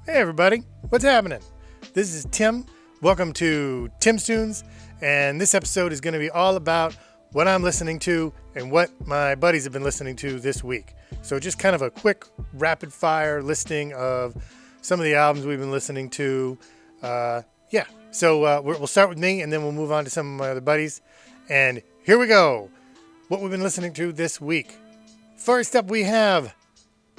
Hey everybody, what's happening? This is Tim. Welcome to Tim's Tunes, and this episode is going to be all about what I'm listening to and what my buddies have been listening to this week. So just kind of a quick rapid fire listing of some of the albums we've been listening to. So we'll start with me and then we'll move on to some of my other buddies. And here we go. What we've been listening to this week. First up we have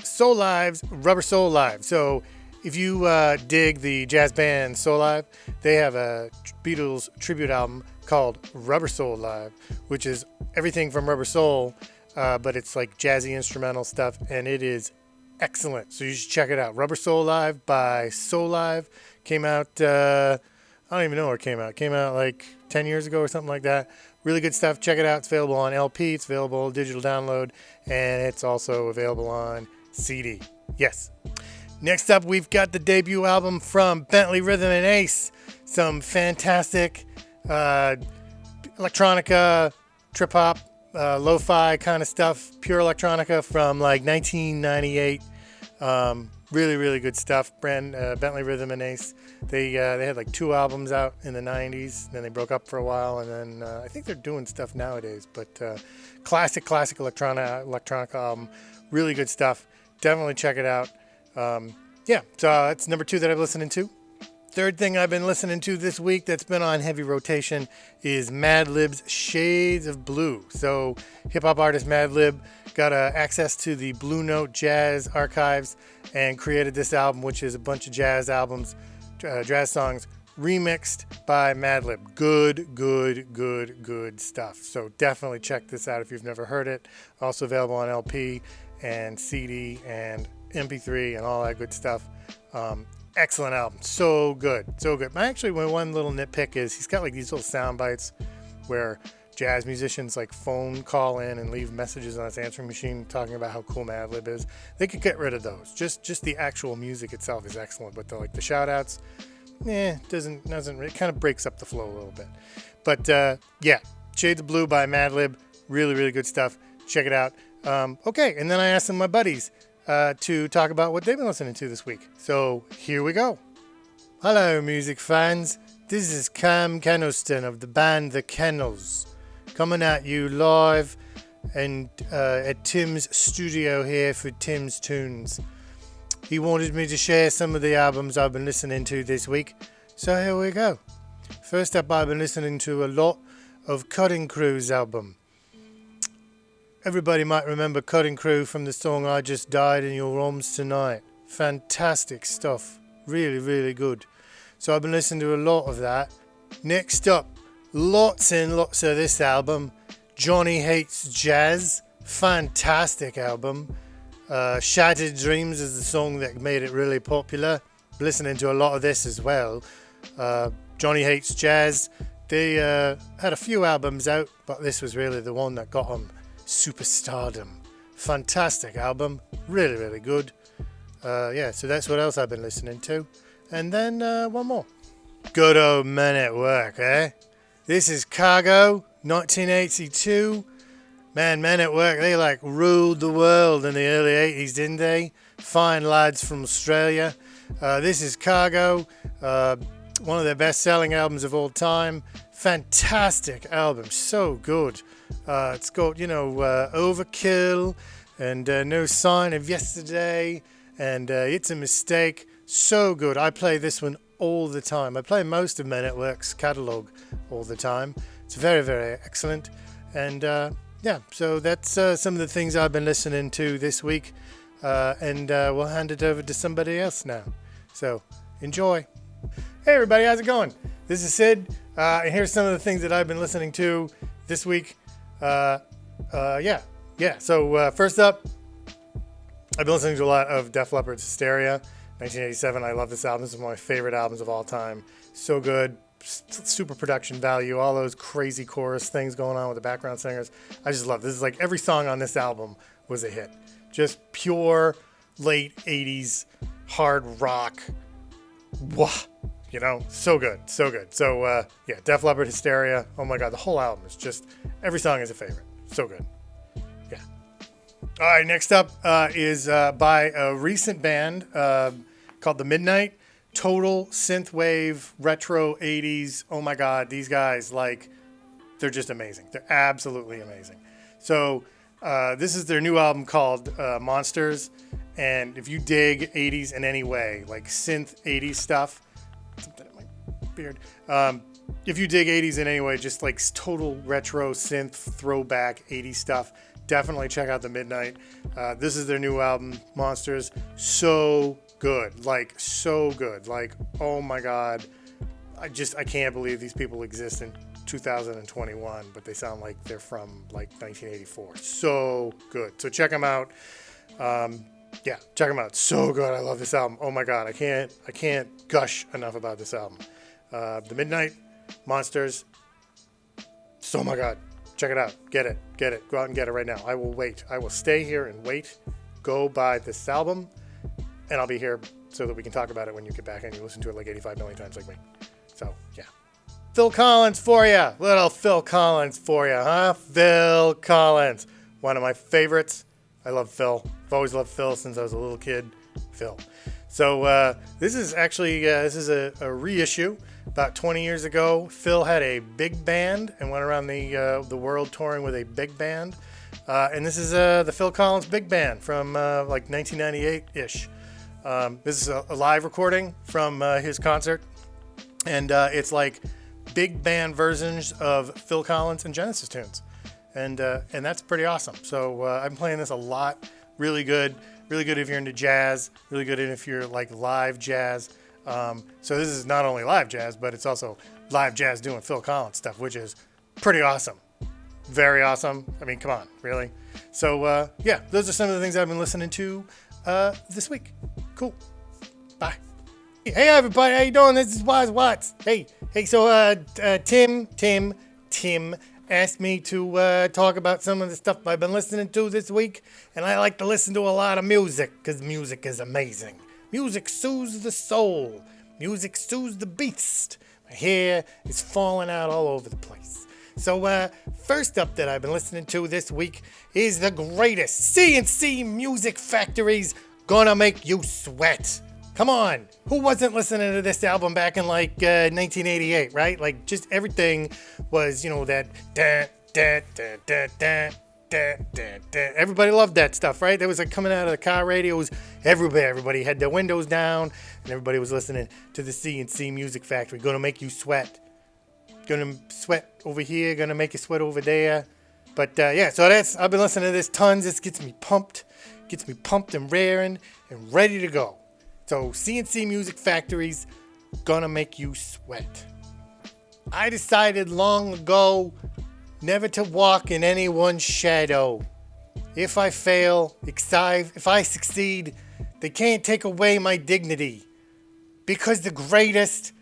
Soul Live's Rubber Soul Live. So if you dig the jazz band Soul Live, they have a Beatles tribute album called Rubber Soul Live, which is everything from Rubber Soul, but it's like jazzy instrumental stuff, and it is excellent. So you should check it out. Rubber Soul Live by Soul Live came out, I don't even know where it came out. It came out like 10 years ago or something like that. Really good stuff. Check it out. It's available on LP. It's available digital download, and it's also available on CD. Yes. Next up, we've got the debut album from Bentley Rhythm Ace. Some fantastic electronica, trip-hop, lo-fi kind of stuff. Pure electronica from like 1998. Really, really good stuff. Bentley Rhythm Ace. They had like 2 albums out in the 90s. Then they broke up for a while. And then I think they're doing stuff nowadays. But classic electronica album. Really good stuff. Definitely check it out. So that's number 2 that I've listened to. Third thing I've been listening to this week that's been on heavy rotation is Madlib's Shades of Blue. So hip-hop artist Madlib got access to the Blue Note Jazz archives and created this album, which is a bunch of jazz albums, jazz songs, remixed by Madlib. Good stuff. So definitely check this out if you've never heard it. Also available on LP and CD and MP3 and all that good stuff. Excellent album. So good. Actually, my one little nitpick is he's got like these little sound bites where jazz musicians like phone call in and leave messages on his answering machine talking about how cool Madlib is. They could get rid of those. Just the actual music itself is excellent, but the shout outs, doesn't it kind of breaks up the flow a little bit. But Shades of Blue by Madlib, really good stuff. Check it out. Okay, and then I asked some of my buddies to talk about what they've been listening to this week. So here we go. Hello, music fans. This is Cam Kennelston of the band The Kennels, coming at you live and at Tim's studio here for Tim's Tunes. He wanted me to share some of the albums I've been listening to this week, so here we go. First up, I've been listening to a lot of Cutting Crew's album. Everybody might remember Cutting Crew from the song I Just Died in Your Arms Tonight. Fantastic stuff. Really good. So I've been listening to a lot of that. Next up, lots and lots of this album. Johnny Hates Jazz. Fantastic album. Shattered Dreams is the song that made it really popular. Listening to a lot of this as well. Johnny Hates Jazz. They had a few albums out, but this was really the one that got them superstardom. Fantastic album. Really good. So that's what else I've been listening to. And then one more. Good old Men at Work, eh? This is Cargo, 1982. Man, Men at Work, they like ruled the world in the early 80s, didn't they? Fine lads from Australia. This is Cargo, one of their best-selling albums of all time. Fantastic album, so good. It's got, Overkill and No Sign of Yesterday and It's a Mistake. So good. I play this one all the time. I play most of Men at Work's catalogue all the time. It's very excellent. And so that's some of the things I've been listening to this week. And we'll hand it over to somebody else now. So enjoy. Hey everybody, how's it going? This is Sid. And here's some of the things that I've been listening to this week. So first up, I've been listening to a lot of Def Leppard's Hysteria, 1987. I love this album. This is one of my favorite albums of all time. So good, super production value, all those crazy chorus things going on with the background singers. I just love this. Is like every song on this album was a hit. Just pure late 80s hard rock. Wah. So good. So, Def Leppard Hysteria. Oh my God, the whole album is just, every song is a favorite. So good. Yeah. All right, next up is by a recent band called called The Midnight. Total synthwave, retro 80s. Oh my God, these guys, like, they're just amazing. They're absolutely amazing. So this is their new album called Monsters. And if you dig 80s in any way, like synth 80s stuff, something in my beard. If you dig 80s in any way, just like total retro synth throwback 80s stuff, definitely check out The Midnight. This is their new album, Monsters. So good. Like, so good. Like, oh my God. I can't believe these people exist in 2021, but they sound like they're from like 1984. So good. So check them out. Yeah, check them out. So good. I love this album. Oh my God. I can't gush enough about this album. The Midnight, Monsters. So, oh my God. Check it out. Get it. Go out and get it right now. I will wait. I will stay here and wait. Go buy this album, and I'll be here so that we can talk about it when you get back and you listen to it like 85 million times like me. So, yeah. Phil Collins for you. Little Phil Collins for you, huh? Phil Collins. One of my favorites. I love Phil. I've always loved Phil since I was a little kid. Phil. So this is actually a reissue. About 20 years ago, Phil had a big band and went around the world touring with a big band. And this is the Phil Collins Big Band from like 1998-ish. This is a live recording from his concert. And it's like big band versions of Phil Collins and Genesis tunes. And that's pretty awesome. So I'm playing this a lot. Really good. Really good if you're into jazz. Really good if you're like live jazz. So this is not only live jazz, but it's also live jazz doing Phil Collins stuff, which is pretty awesome. Very awesome. I mean, come on, really? So, yeah, those are some of the things I've been listening to this week. Cool. Bye. Hey, everybody. How you doing? This is Wise Watts. Hey, so Tim asked me to talk about some of the stuff I've been listening to this week, and I like to listen to a lot of music because music is amazing. Music soothes the soul. Music soothes the beast. My hair is falling out all over the place. So first up that I've been listening to this week is the greatest CNC Music Factory's Gonna Make You Sweat. Come on. Who wasn't listening to this album back in like 1988, right? Like just everything was, you know, that everybody loved that stuff, right? That was like coming out of the car radios. Everybody had their windows down, and everybody was listening to the CNC Music Factory. Gonna make you sweat. Gonna sweat over here. Gonna make you sweat over there. But yeah, so I've been listening to this tons. This gets me pumped and raring and ready to go. So CNC Music Factory's Gonna Make You Sweat. I decided long ago never to walk in anyone's shadow. If I fail, if I succeed, they can't take away my dignity. Because the greatest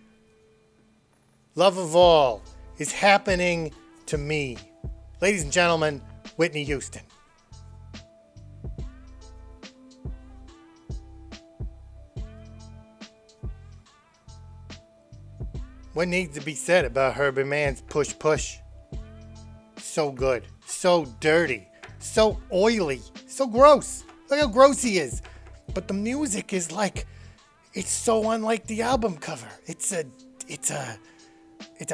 love of all is happening to me. Ladies and gentlemen, Whitney Houston. What needs to be said about Herbie Mann's Push Push? So good, so dirty, so oily, so gross. Look how gross he is. But the music is like, it's so unlike the album cover. It's a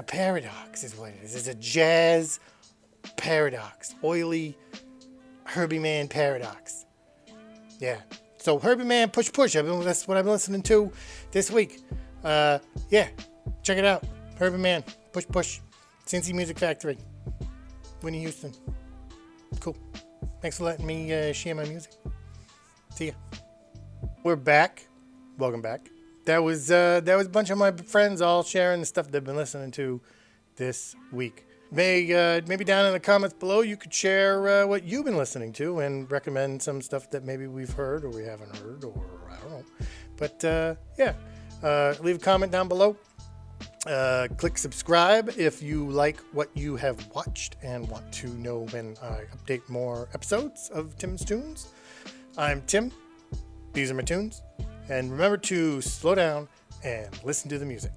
paradox is what it is. It's a jazz paradox. Oily Herbie Mann paradox. Yeah. So Herbie Mann Push Push. That's what I've been listening to this week. Yeah. Check it out. Herbie Mann Push Push. Cincy Music Factory. Whitney Houston. Cool. Thanks for letting me share my music. See ya. We're back. Welcome back. That was a bunch of my friends all sharing the stuff they've been listening to this week. Maybe down in the comments below you could share what you've been listening to and recommend some stuff that maybe we've heard or we haven't heard or I don't know. But yeah, leave a comment down below. Click subscribe if you like what you have watched and want to know when I update more episodes of Tim's Tunes. I'm Tim. These are my tunes. And remember to slow down and listen to the music.